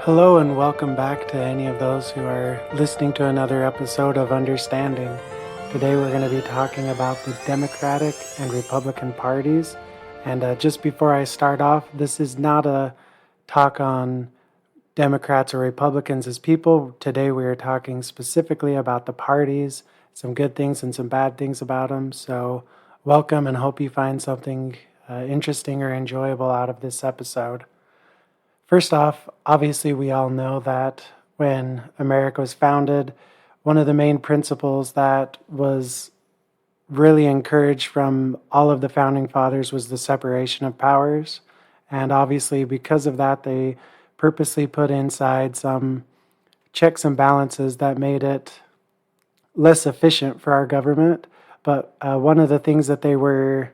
Hello, and welcome back to any of those who are listening to another episode of Understanding. Today, we're going to be talking about the Democratic and Republican parties. And just before I start off, this is not a talk on Democrats or Republicans as people. Today, we are talking specifically about the parties, some good things and some bad things about them. So, welcome, and hope you find something interesting or enjoyable out of this episode. First off, obviously, we all know that when America was founded, one of the main principles that was really encouraged from all of the founding fathers was the separation of powers. And obviously, because of that, they purposely put inside some checks and balances that made it less efficient for our government. But one of the things that they were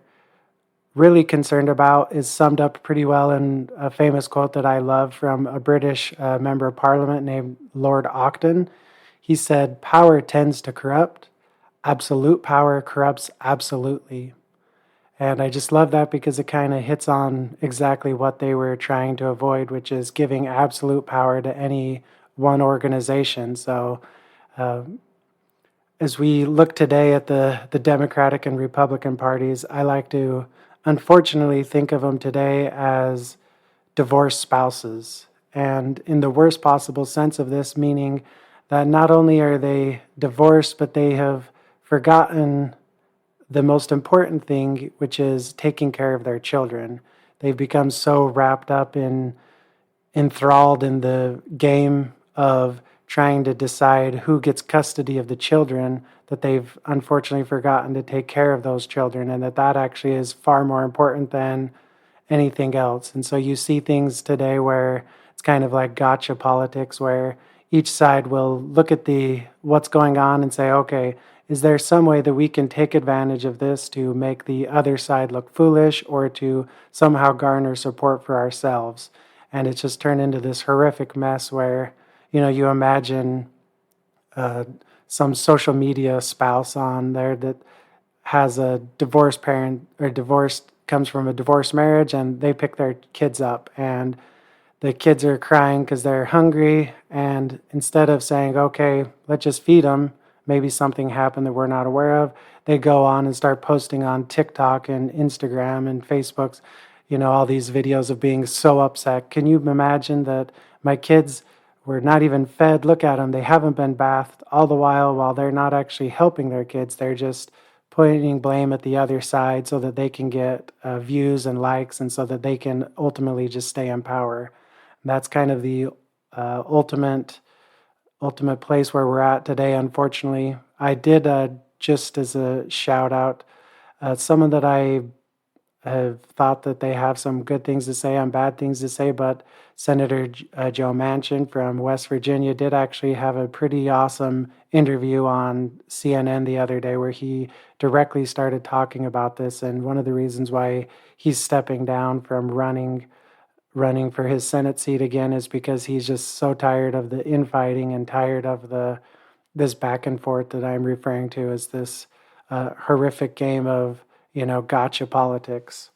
really concerned about is summed up pretty well in a famous quote that I love from a British member of parliament named Lord Acton. He said, "Power tends to corrupt. Absolute power corrupts absolutely." And I just love that because it kind of hits on exactly what they were trying to avoid, which is giving absolute power to any one organization. So, uh, as we look today at the Democratic and Republican parties, I like to unfortunately think of them today as divorced spouses. And in the worst possible sense of this, meaning that not only are they divorced, but they have forgotten the most important thing, which is taking care of their children. They've become so wrapped up in enthralled in the game of trying to decide who gets custody of the children that they've unfortunately forgotten to take care of those children, and that actually is far more important than anything else. And so you see things today where it's kind of like gotcha politics, where each side will look at the what's going on and say, okay, is there some way that we can take advantage of this to make the other side look foolish or to somehow garner support for ourselves? And it's just turned into this horrific mess where, you imagine uh, some social media spouse on there that has a divorced parent or divorced comes from a divorced marriage, and they pick their kids up, and the kids are crying because they're hungry, and instead of saying, okay, let's just feed them, maybe something happened that we're not aware of, they go on and start posting on TikTok and Instagram and Facebook's, all these videos of being so upset. Can you imagine that my kids were not even fed? Look at them, they haven't been bathed, all the while they're not actually helping their kids, they're just pointing blame at the other side so that they can get views and likes, and so that they can ultimately just stay in power. And that's kind of the ultimate place where we're at today. Unfortunately, I did just as a shout out, someone that I have thought that they have some good things to say and bad things to say, but Senator Joe Manchin from West Virginia did actually have a pretty awesome interview on CNN the other day where he directly started talking about this, and one of the reasons why he's stepping down from running for his Senate seat again is because he's just so tired of the infighting and tired of the this back and forth that I'm referring to as this horrific game of gotcha politics.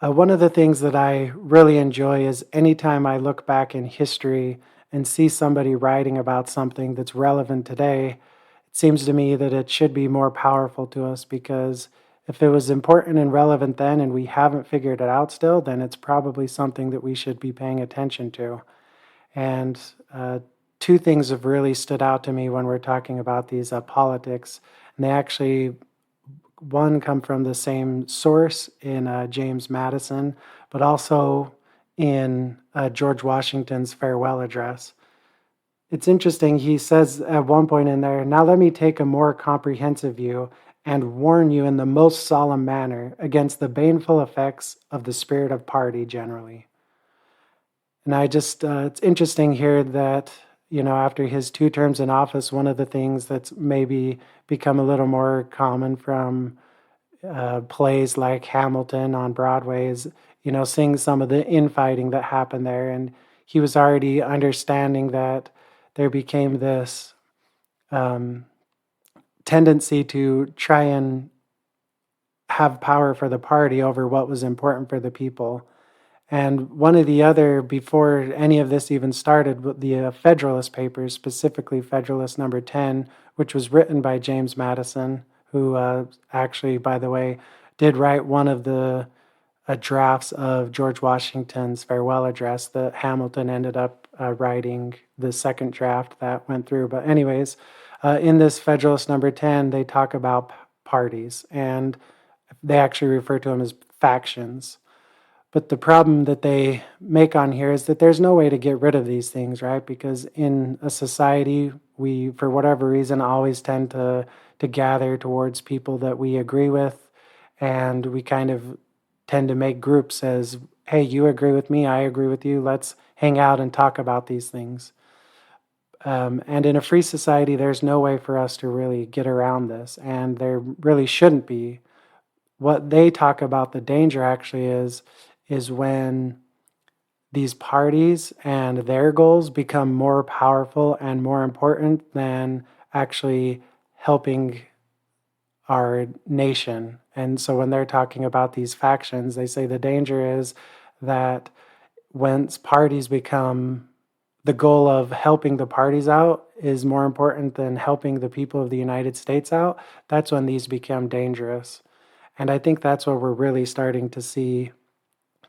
One of the things that I really enjoy is anytime I look back in history and see somebody writing about something that's relevant today, it seems to me that it should be more powerful to us, because if it was important and relevant then and we haven't figured it out still, then it's probably something that we should be paying attention to. And two things have really stood out to me when we're talking about these politics, and they actually one come from the same source in James Madison, but also in George Washington's farewell address. It's interesting, he says at one point in there, "Now let me take a more comprehensive view and warn you in the most solemn manner against the baneful effects of the spirit of party generally." And it's interesting here that, after his 2 terms in office, one of the things that's maybe become a little more common from plays like Hamilton on Broadway is, seeing some of the infighting that happened there. And he was already understanding that there became this um, tendency to try and have power for the party over what was important for the people. And one of the other, before any of this even started, the Federalist Papers, specifically Federalist number 10, which was written by James Madison, who actually, by the way, did write one of the drafts of George Washington's farewell address that Hamilton ended up writing the second draft that went through. But, anyways, in this Federalist number 10, they talk about parties, and they actually refer to them as factions. But the problem that they make on here is that there's no way to get rid of these things, right? Because in a society, we, for whatever reason, always tend to gather towards people that we agree with, and we kind of tend to make groups as, hey, you agree with me, I agree with you, let's hang out and talk about these things. And in a free society, there's no way for us to really get around this, and there really shouldn't be. What they talk about the danger actually is when these parties and their goals become more powerful and more important than actually helping our nation. And so when they're talking about these factions, they say the danger is that once parties become, the goal of helping the parties out is more important than helping the people of the United States out, that's when these become dangerous. And I think that's what we're really starting to see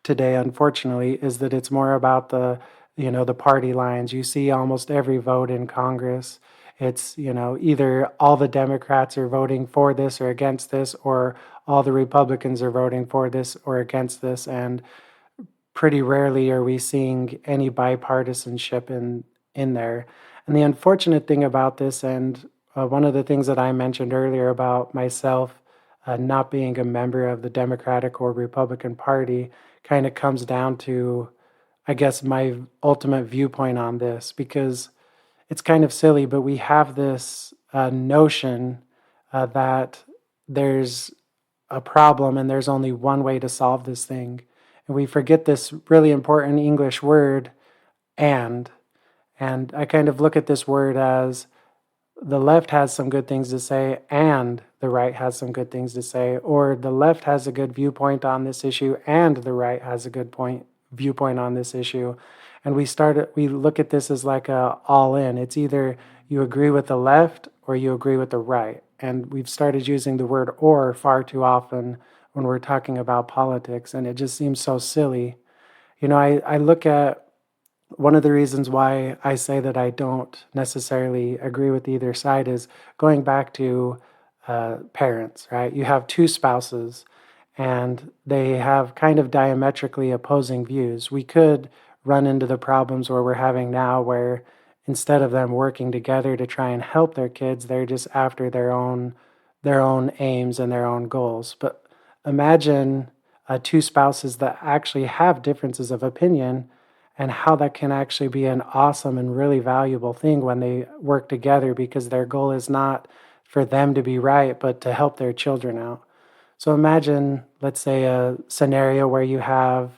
today, unfortunately, is that it's more about the party lines. You see almost every vote in Congress. It's, either all the Democrats are voting for this or against this, or all the Republicans are voting for this or against this. And pretty rarely are we seeing any bipartisanship in there. And the unfortunate thing about this, and one of the things that I mentioned earlier about myself not being a member of the Democratic or Republican Party, kind of comes down to, I guess, my ultimate viewpoint on this, because it's kind of silly, but we have this notion that there's a problem and there's only one way to solve this thing. And we forget this really important English word, and. And I kind of look at this word as the left has some good things to say and the right has some good things to say, or the left has a good viewpoint on this issue and the right has a good viewpoint on this issue. And we look at this as like a all in. It's either you agree with the left or you agree with the right. And we've started using the word or far too often when we're talking about politics, and it just seems so silly. I look at one of the reasons why I say that I don't necessarily agree with either side is going back to parents, right? You have two spouses and they have kind of diametrically opposing views. We could run into the problems where we're having now, where instead of them working together to try and help their kids, they're just after their own aims and their own goals. But imagine two spouses that actually have differences of opinion, and how that can actually be an awesome and really valuable thing when they work together, because their goal is not for them to be right, but to help their children out. So imagine, let's say, a scenario where you have,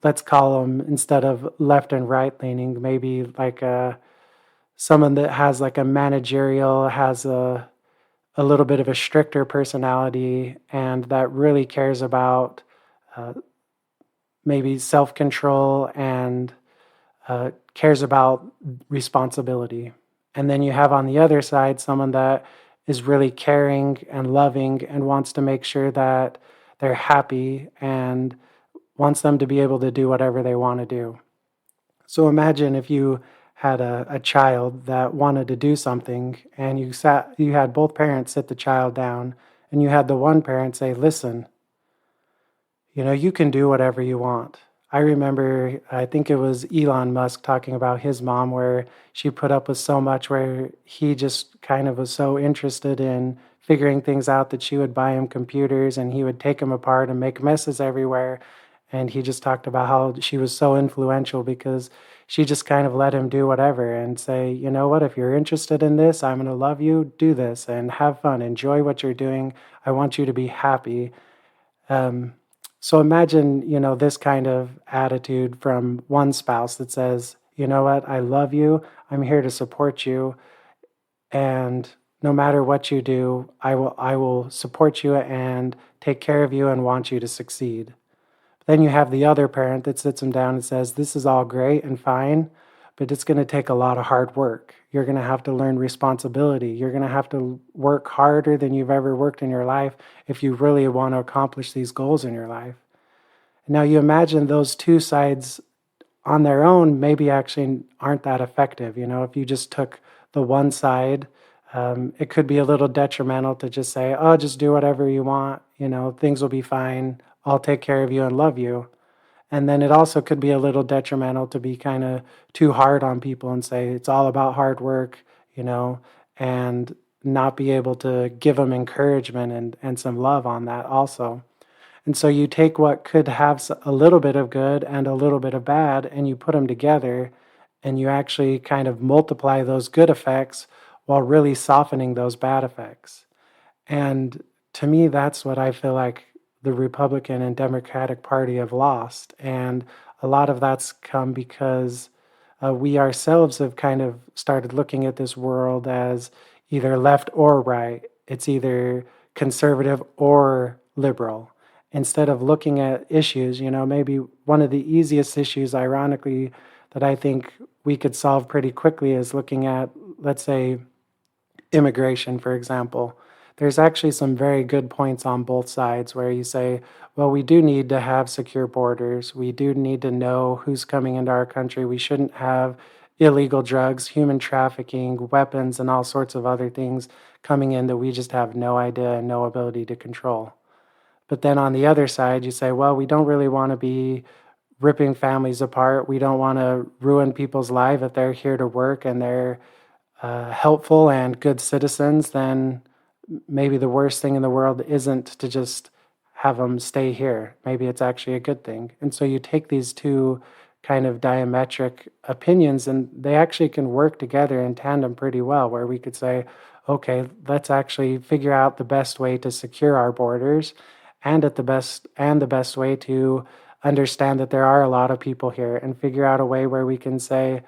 let's call them, instead of left and right leaning, maybe like someone that has like a managerial, has a little bit of a stricter personality, and that really cares about uh, maybe self-control and cares about responsibility. And then you have on the other side someone that is really caring and loving and wants to make sure that they're happy and wants them to be able to do whatever they want to do. So imagine if you had a child that wanted to do something, and you had both parents sit the child down, and you had the one parent say, listen, you can do whatever you want. I remember, I think it was Elon Musk talking about his mom, where she put up with so much, where he just kind of was so interested in figuring things out that she would buy him computers and he would take them apart and make messes everywhere. And he just talked about how she was so influential because she just kind of let him do whatever and say, you know what, if you're interested in this, I'm going to love you, do this and have fun, enjoy what you're doing. I want you to be happy. Um, so imagine, this kind of attitude from one spouse that says, you know what, I love you, I'm here to support you, and no matter what you do, I will support you and take care of you and want you to succeed. Then you have the other parent that sits them down and says, this is all great and fine, but it's going to take a lot of hard work. You're going to have to learn responsibility. You're going to have to work harder than you've ever worked in your life if you really want to accomplish these goals in your life. Now, you imagine those two sides on their own maybe actually aren't that effective. If you just took the one side, it could be a little detrimental to just say, oh, just do whatever you want, things will be fine, I'll take care of you and love you. And then it also could be a little detrimental to be kind of too hard on people and say it's all about hard work, and not be able to give them encouragement and some love on that also. And so you take what could have a little bit of good and a little bit of bad, and you put them together, and you actually kind of multiply those good effects while really softening those bad effects. And to me, that's what I feel like the Republican and Democratic Party have lost. And a lot of that's come because we ourselves have kind of started looking at this world as either left or right. It's either conservative or liberal. Instead of looking at issues, maybe one of the easiest issues, ironically, that I think we could solve pretty quickly is looking at, let's say, immigration, for example. There's actually some very good points on both sides where you say, well, we do need to have secure borders. We do need to know who's coming into our country. We shouldn't have illegal drugs, human trafficking, weapons, and all sorts of other things coming in that we just have no idea and no ability to control. But then on the other side, you say, well, we don't really want to be ripping families apart. We don't want to ruin people's lives if they're here to work and they're helpful and good citizens. Then maybe the worst thing in the world isn't to just have them stay here. Maybe it's actually a good thing. And so you take these two kind of diametric opinions and they actually can work together in tandem pretty well, where we could say, okay, let's actually figure out the best way to secure our borders and the best way to understand that there are a lot of people here and figure out a way where we can say,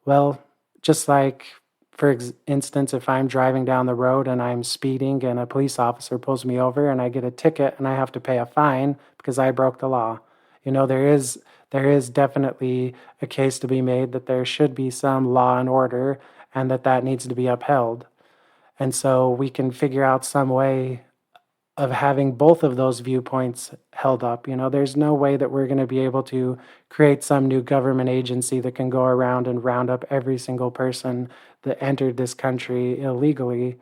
well, just like for instance, if I'm driving down the road and I'm speeding and a police officer pulls me over and I get a ticket and I have to pay a fine because I broke the law, there is definitely a case to be made that there should be some law and order and that needs to be upheld. And so we can figure out some way of having both of those viewpoints held up. There's no way that we're going to be able to create some new government agency that can go around and round up every single person that entered this country illegally.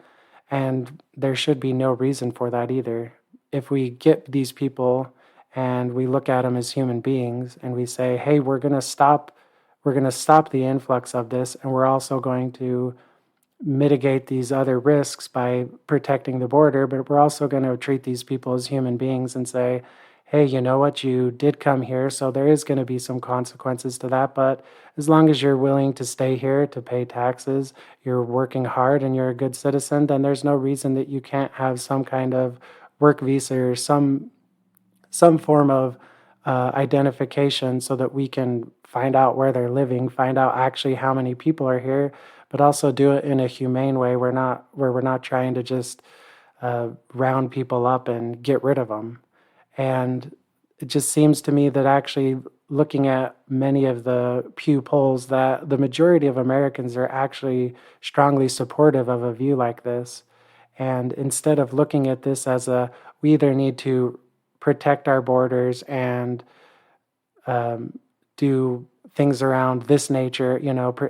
And there should be no reason for that either. If we get these people and we look at them as human beings and we say, hey, we're going to stop the influx of this, and we're also going to mitigate these other risks by protecting the border, but we're also going to treat these people as human beings and say, hey, you know what, you did come here, so there is going to be some consequences to that, but as long as you're willing to stay here to pay taxes, you're working hard and you're a good citizen, then there's no reason that you can't have some kind of work visa or some form of identification so that we can find out where they're living, find out actually how many people are here, but also do it in a humane way. We're not trying to just round people up and get rid of them. And it just seems to me that actually looking at many of the Pew polls, that the majority of Americans are actually strongly supportive of a view like this. And instead of looking at this as we either need to protect our borders and do things around this nature,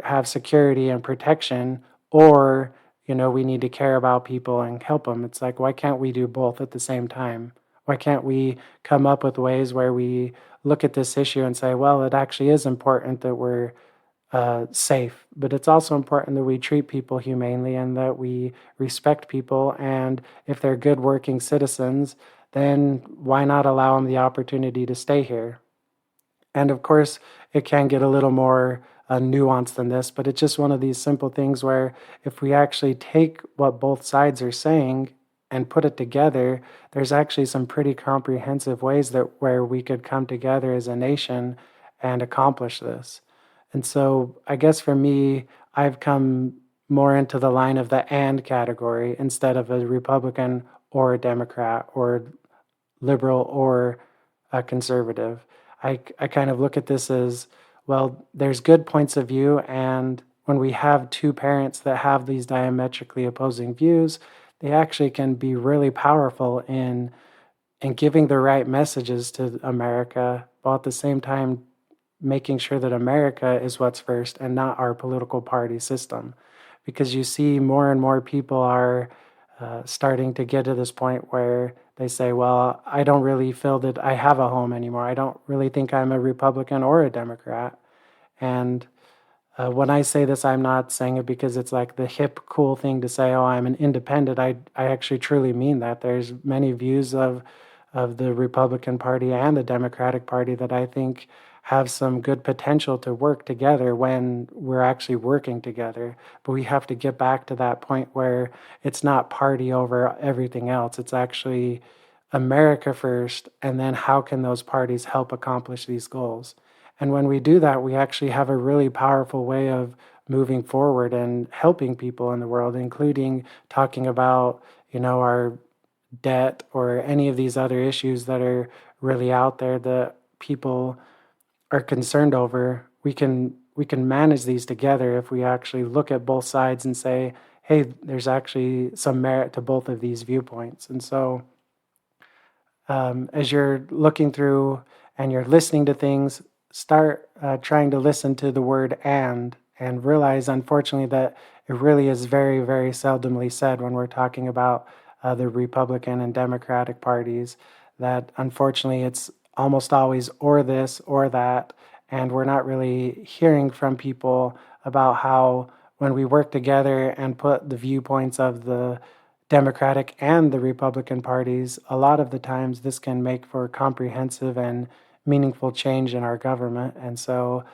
have security and protection, or, we need to care about people and help them. It's like, why can't we do both at the same time? Why can't we come up with ways where we look at this issue and say, well, it actually is important that we're safe, but it's also important that we treat people humanely and that we respect people. And if they're good working citizens, then why not allow them the opportunity to stay here? And of course, it can get a little more nuanced than this, but it's just one of these simple things where if we actually take what both sides are saying and put it together, there's actually some pretty comprehensive ways that where we could come together as a nation and accomplish this. And so I guess for me, I've come more into the line of the and category instead of a Republican or a Democrat or liberal or conservative. I kind of look at this as, well, there's good points of view, and when we have two parents that have these diametrically opposing views, they actually can be really powerful in giving the right messages to America, while at the same time making sure that America is what's first and not our political party system. Because you see more and more people are starting to get to this point where they say, well, I don't really feel that I have a home anymore. I don't really think I'm a Republican or a Democrat. And when I say this, I'm not saying it because it's like the hip, cool thing to say, oh, I'm an independent. I actually truly mean that. There's many views of the Republican Party and the Democratic Party that I think have some good potential to work together when we're actually working together. But we have to get back to that point where it's not party over everything else. It's actually America first, and then how can those parties help accomplish these goals? And when we do that, we actually have a really powerful way of moving forward and helping people in the world, including talking about, our debt or any of these other issues that are really out there that people are concerned over. We can manage these together if we actually look at both sides and say, hey, there's actually some merit to both of these viewpoints. And so as you're looking through and you're listening to things, start trying to listen to the word and realize, unfortunately, that it really is very, very seldomly said when we're talking about the Republican and Democratic parties, that unfortunately it's almost always or this or that. And we're not really hearing from people about how when we work together and put the viewpoints of the Democratic and the Republican parties, a lot of the times this can make for comprehensive and meaningful change in our government. And so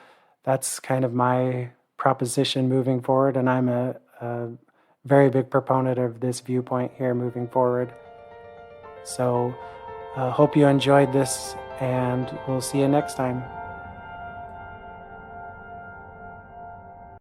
that's kind of my proposition moving forward. And I'm a very big proponent of this viewpoint here moving forward. So hope you enjoyed this, and we'll see you next time.